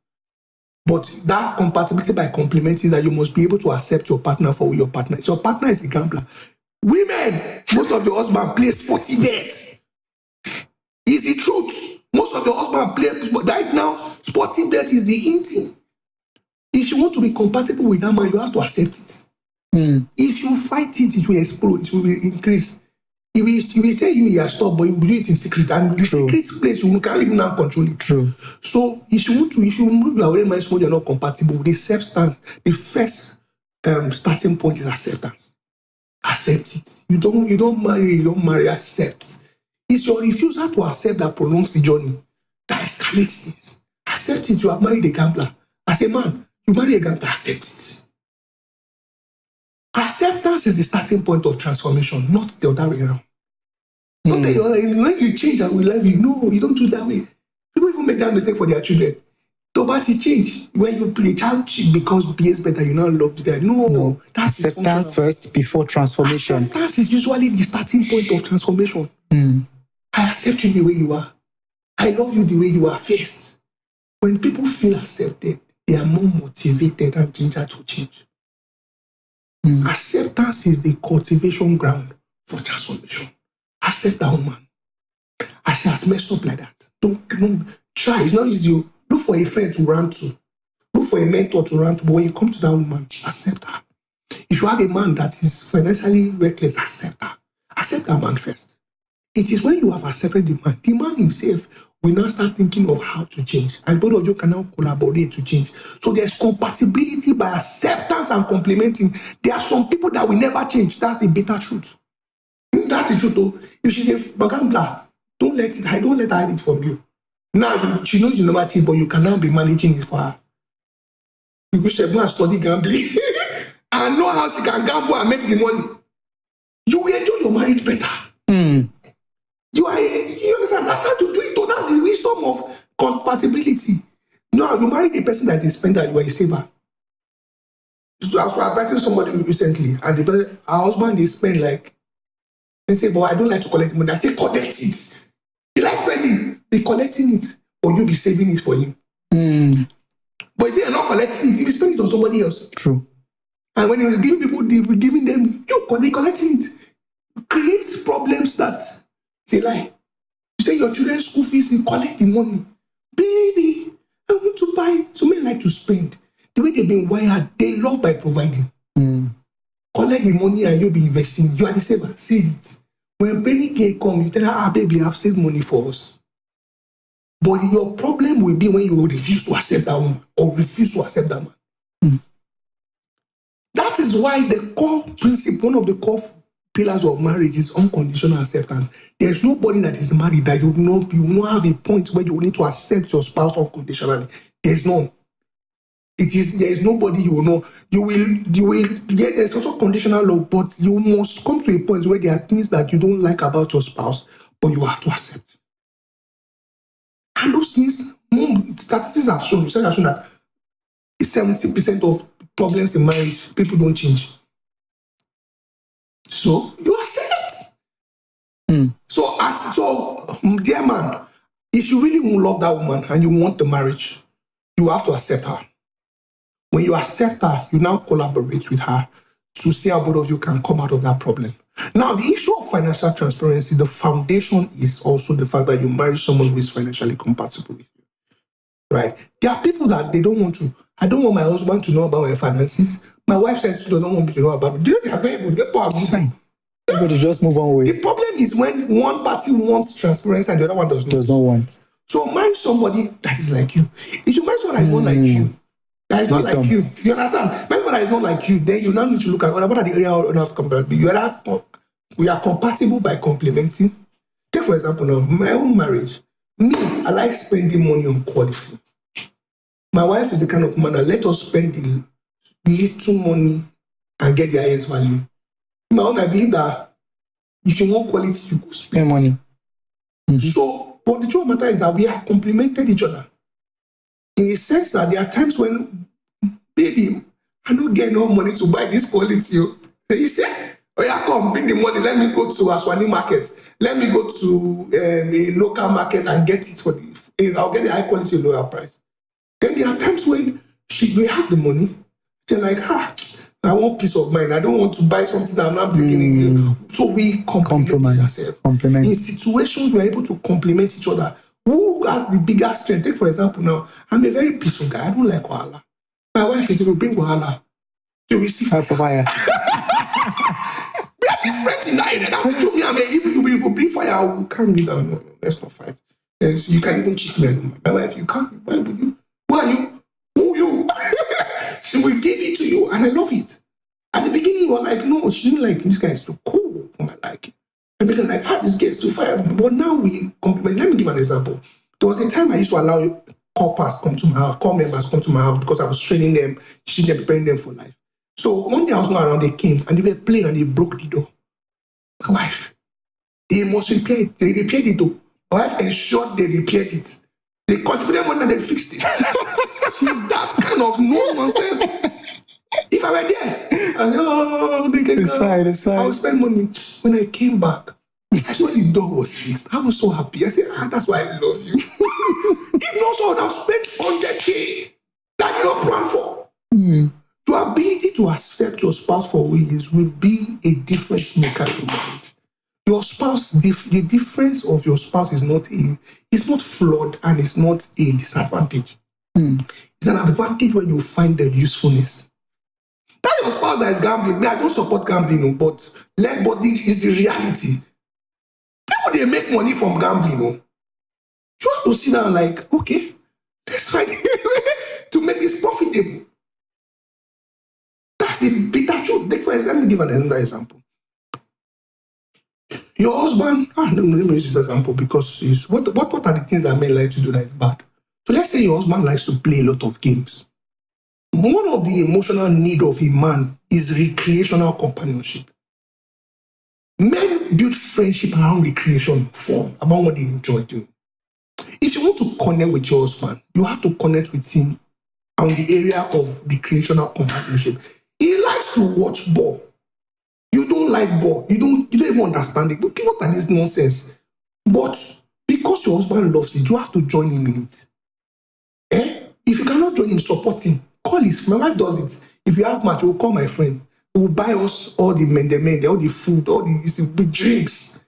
But that compatibility by complementing is that you must be able to accept your partner for who your partner is. Your partner is a gambler. Women, most of the husband play sporty bet. It's the truth. Most of the husband play, but right now, sporty bet is the in thing. If you want to be compatible with that man, you have to accept it. If you fight it, it will explode, it will increase. He will tell you are stop, but you will do it in secret. And the secret place, you can't even now control it. True. So if you are already married someone you're not compatible with, the substance, the first starting point is acceptance. Accept it. You don't marry, accept. It's your refusal to accept that prolongs the journey, that escalates things. Accept it. You have married a gambler. As a man, you marry a gambler, accept it. Acceptance is the starting point of transformation, not the other way around. Not the other way. When you change, I will love you. No, you don't do it that way. People even make that mistake for their children. But you change. When you play, child behaves better, you now love that. No, that's acceptance first before transformation. Acceptance is usually the starting point of transformation. I accept you the way you are. I love you the way you are first. When people feel accepted, they are more motivated and ginger to change. Acceptance is the cultivation ground for transformation. Accept that woman. As she has messed up like that. Don't try. It's not easy. Look for a friend to run to. Look for a mentor to run to. But when you come to that woman, accept her. If you have a man that is financially reckless, accept her. Accept that man first. It is when you have accepted the man himself will now start thinking of how to change. And both of you can now collaborate to change. So there's compatibility by acceptance and complementing. There are some people that will never change. That's the bitter truth. That's the truth though. If she's a gambler, don't let her hide it from you. Now she knows you never cheat, but you can now be managing it for her. You should go and study gambling and know how she can gamble and make the money. You will enjoy your marriage better. You understand? That's how to do it. Though. That's the wisdom of compatibility. Now you marry the person that is a spender, you are a saver. So I was advising somebody recently, and the person, her husband they spend like, they say, but I don't like to collect money. I say collect it. He likes spending, be collecting it, or you be saving it for him. But if you're not collecting it, you be spending it on somebody else. True. And when he was giving people, he was giving them, you be collecting it. Creates problems that it's a lie. You say your children's school fees, you collect the money. Baby, I want to buy. So men like to spend. The way they've been wired, they love by providing. Collect the money and you'll be investing. You are the saver. Save it. When penny can come, you tell her, baby, I've saved money for us. But your problem will be when you refuse to accept that woman or refuse to accept that man. That is why the core principle, one of the core pillars of marriage is unconditional acceptance. There's nobody that is married that you won't have a point where you need to accept your spouse unconditionally. There's none. There is nobody you will know. You will get there's also conditional love, but you must come to a point where there are things that you don't like about your spouse, but you have to accept. And those things, statistics have shown, research has shown that 70% of problems in marriage, people don't change. So you accept. So, dear man, if you really love that woman and you want the marriage, you have to accept her. When you accept her, you now collaborate with her to see how both of you can come out of that problem. Now, the issue of financial transparency, the foundation is also the fact that you marry someone who is financially compatible with you. Right? There are people that they don't want to. I don't want my husband to know about my finances. My wife says she doesn't want me to know about it. They are very good. It's fine. Everybody just move on with. The problem is when one party wants transparency and the other one does not. Does not want. So marry somebody that is like you. If you marry someone that is not like you, that is not like you, you understand? Marry someone that is not like you, then you now need to look at what are the area of compatibility. We are compatible by complementing. Take for example now, my own marriage. Me, I like spending money on quality. My wife is the kind of woman that let us spend the little money and get the highest value. In my own, I believe that if you want quality, you go spend money. So, but the truth of the matter is that we have complemented each other. In a sense that there are times when, baby, I don't get no money to buy this quality. You say, oh yeah, come, bring the money. Let me go to Aswani market. Let me go to a local market and get it for I'll get the high quality, lower price. Then there are times when we have the money. They're like, I want peace of mind. I don't want to buy something that I'm not taking. So we complement ourselves. In situations, we're able to complement each other. Who has the bigger strength? Take, for example, now, I'm a very peaceful guy. I don't like wahala. My wife is going to bring wahala. You will see. We are different in that area. That's the truth. If you bring fire, I will calm you down. No, let's not fight. You can even cheat me. My wife, you can't. Why would you? Who are you? Who you? She will give it to you, and I love it. At the beginning, you were like, no, she didn't like this guy is too cool. I like it. Everything like, this guy is too fire. But now we compliment. Let me give an example. There was a time I used to allow corpers come to my house, core members come to my house because I was training them, teaching them, preparing them for life. So one day I was not around, they came and they were playing and they broke the door. My wife, they must repair it. They repaired the door. My wife ensured they repaired it. They contributed money and they fixed it. She's that kind of no nonsense. If I were there, I said, they can go. It's fine. I would spend money. When I came back, I saw the door was fixed. I was so happy. I said, that's why I love you. If not so, I'll spend 100K that you don't plan for. Your ability to accept your spouse for who he is will be a difference maker in marriage. Your spouse, the difference of your spouse is not flawed and it's not a disadvantage. It's an advantage when you find the usefulness. That your spouse that is gambling, I don't support gambling, but it's the reality. People, they make money from gambling. You have to sit down like, okay, let's find to make this profitable. That's the bitter truth. Let me give another example. Your husband, let me use this example because what are the things that men like to do that is bad? So let's say your husband likes to play a lot of games. One of the emotional need of a man is recreational companionship. Men build friendship around recreation form, about what they enjoy doing. If you want to connect with your husband, you have to connect with him on the area of recreational companionship. He likes to watch ball. You don't like ball. You don't even understand it. But what are this nonsense? But because your husband loves it, you have to join him in it. If you cannot join him, support him. Call his. My wife does it. If you have match, we'll call my friend. We'll buy us all the mende, all the food, all the drinks.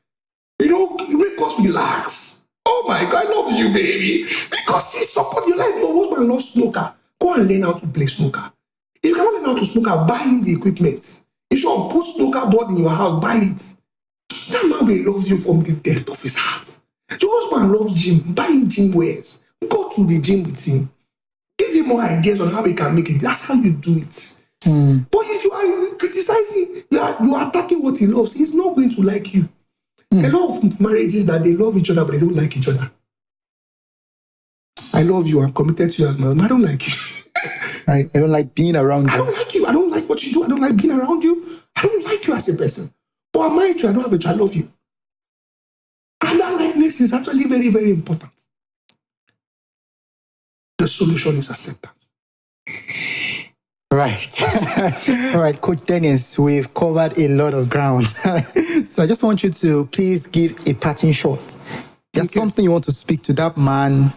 You make us relax. Oh my God, I love you, baby. Because he support you like your husband loves snooker. Go and learn how to play snooker. If you cannot learn how to snooker, buy him the equipment. If you want to put snooker board in your house, buy it. That man will love you from the depth of his heart. Your husband loves gym. Buy him gym wears. Go to the gym with him. Give him more ideas on how he can make it. That's how you do it. But if you are criticizing, you are attacking what he loves, he's not going to like you. A lot of marriages that they love each other, but they don't like each other. I love you. I'm committed to you as my husband. I don't like you. I don't like being around you. I don't like you. I don't like what you do. I don't like being around you. I don't like you as a person. But I'm married to you. I don't have a child. I love you. And that likeness is actually very, very important. The solution is acceptance. Right. All right, Coach Dennis, we've covered a lot of ground. So I just want you to please give a parting shot. There's something you want to speak to that man,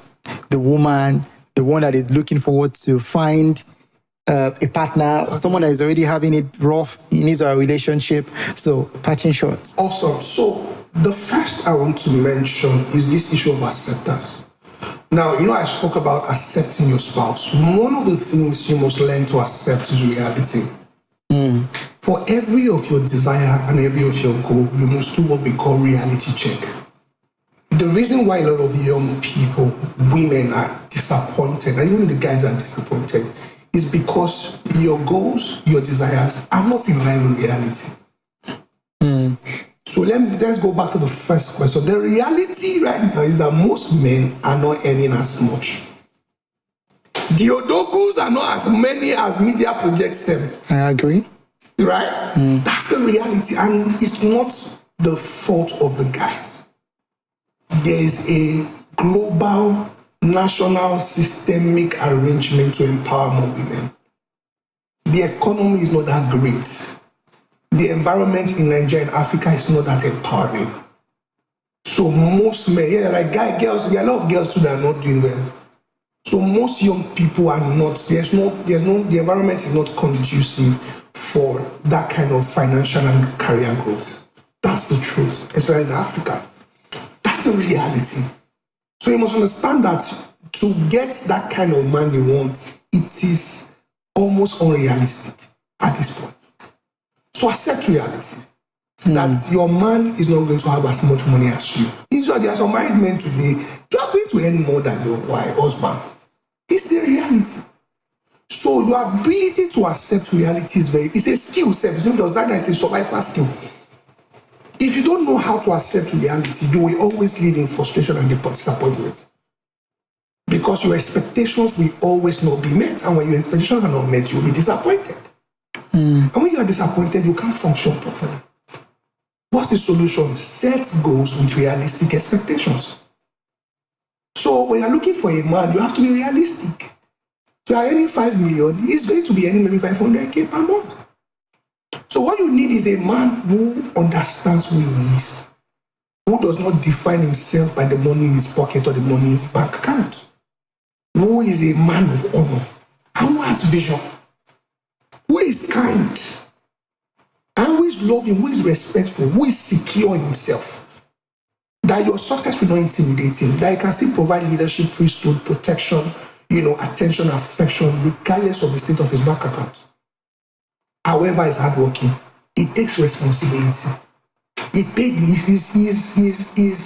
the woman, the one that is looking forward to find a partner, someone that is already having it rough in his or her relationship. So, parting shot. Awesome. So the first I want to mention is this issue of acceptance. Now, I spoke about accepting your spouse. One of the things you must learn to accept is reality. For every of your desire and every of your goal, you must do what we call reality check. The reason why a lot of young people, women are disappointed, and even the guys are disappointed, is because your goals, your desires are not in line with reality. So let's go back to the first question. The reality right now is that most men are not earning as much. The odogus are not as many as media projects them. I agree. Right? That's the reality. And it's not the fault of the guys. There is a global, national, systemic arrangement to empower more women. The economy is not that great. The environment in Nigeria and Africa is not that empowering. So most men, like girls, there are a lot of girls too that are not doing well. So most young people are not, the environment is not conducive for that kind of financial and career growth. That's the truth, especially in Africa. That's the reality. So you must understand that to get that kind of man you want, it is almost unrealistic at this point. So accept reality that your man is not going to have as much money as you. Usually, there are some married men today, you are going to earn more than your husband. It's the reality. So your ability to accept reality it's a skill set. It's not just that, it's a survival skill. If you don't know how to accept reality, you will always live in frustration and disappointment. Because your expectations will always not be met. And when your expectations are not met, you'll be disappointed. And when you are disappointed, you can't function properly. What's the solution? Set goals with realistic expectations. So when you're looking for a man, you have to be realistic. So you're earning 5 million, he's going to be earning maybe 500K per month. So what you need is a man who understands who he is, who does not define himself by the money in his pocket or the money in his bank account, who is a man of honor, and who has vision, who is kind, and who is loving, who is respectful, who is secure in himself. That your success will not intimidate him, that he can still provide leadership, priesthood, protection, attention, affection, regardless of the state of his bank account. However, he's hardworking. He takes responsibility. He's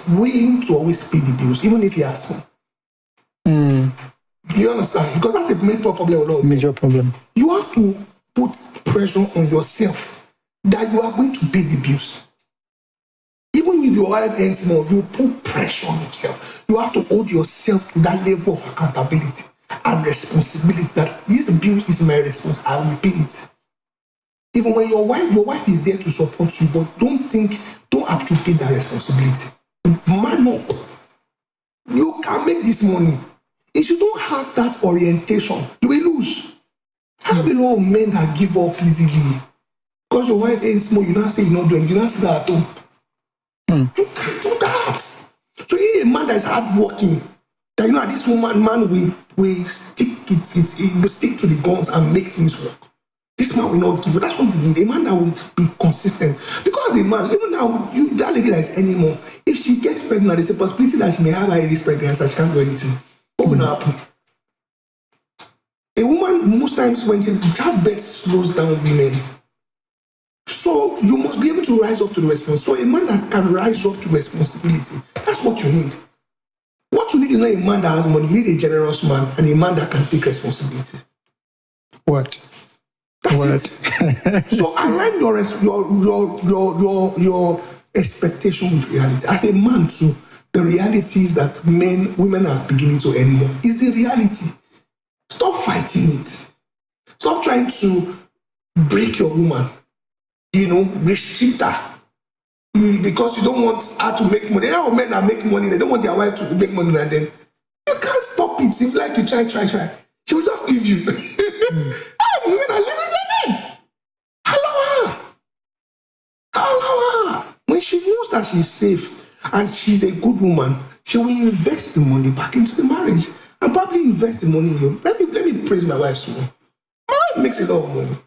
willing to always pay the bills, even if he has some. You understand? Because that's a major problem. Major problem. You have to put pressure on yourself that you are going to pay the bills. Even if your wife earns more, you put pressure on yourself. You have to hold yourself to that level of accountability and responsibility that this bill is my responsibility. I will pay it. Even when your wife is there to support you, but don't abdicate that responsibility. Man up. You can make this money. If you don't have that orientation, you will lose. I have a lot of men that give up easily. Because your wife ain't small, you not say you not doing, you not see that at home. You can't do that. So you need a man that is hardworking. That this man will stick it will stick to the guns and make things work. This man will not give you. That's what you need. A man that will be consistent. Because a man, even now, that lady that is anymore, if she gets pregnant, there's a possibility that she may have high risk pregnancy and she can't do anything. What will not happen? A woman, most times when childbirth slows down women. So you must be able to rise up to the responsibility. So a man that can rise up to responsibility, that's what you need. What you need is not a man that has money. You need a generous man and a man that can take responsibility. What? That's it. So align your expectation with reality. As a man too, the reality is that women are beginning to earn more. It's the reality. Stop fighting it. Stop trying to break your woman. Restrict her. Because you don't want her to make money. There are men that make money, they don't want their wife to make money, and then you can't stop it. If like you try. She will just leave you. Women are living their men. Allow her. When she knows that she's safe and she's a good woman, she will invest the money back into the marriage and probably invest the money in you. Let me praise my wife some more. My wife makes a lot of money.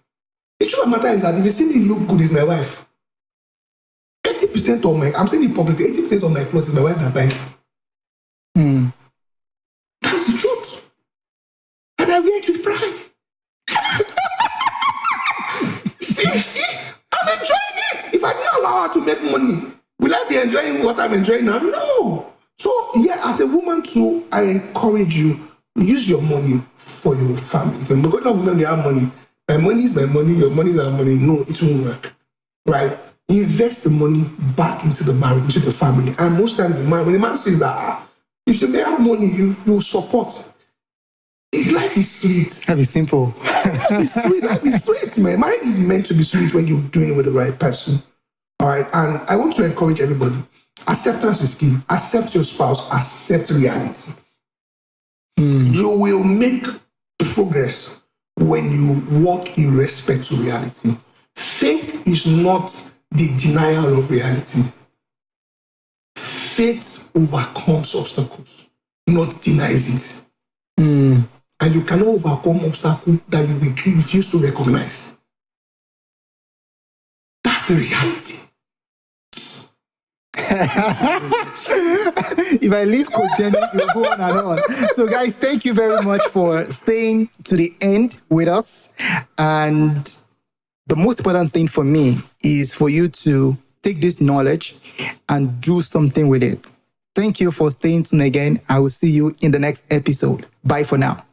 The truth of the matter is that if you see me look good, is my wife. 80% of my, I'm saying it publicly, 80% of my clothes is my wife that buys it. That's the truth. And I wear it with pride. See, I'm enjoying it. If I didn't allow her to make money, will I be enjoying what I'm enjoying now? No. So, as a woman too, I encourage you, use your money for your family. If you're going to women, they have money. My money is my money, your money is our money. No, it won't work. Right? Invest the money back into the marriage, into the family. And most times, when the man says that, if you may have money, you support. Life is sweet. Life is simple. Life is sweet, man. Marriage is meant to be sweet when you're doing it with the right person. All right? And I want to encourage everybody. Acceptance is key. Accept your spouse. Accept reality. You will make progress when you walk in respect to reality. Faith is not the denial of reality. Faith overcomes obstacles, not denies it. And you cannot overcome obstacles that you refuse to recognize. That's the reality. If I leave Coach Dennis, we'll go on and on. So, guys, thank you very much for staying to the end with us. And the most important thing for me is for you to take this knowledge and do something with it. Thank you for staying tuned again. I will see you in the next episode. Bye for now.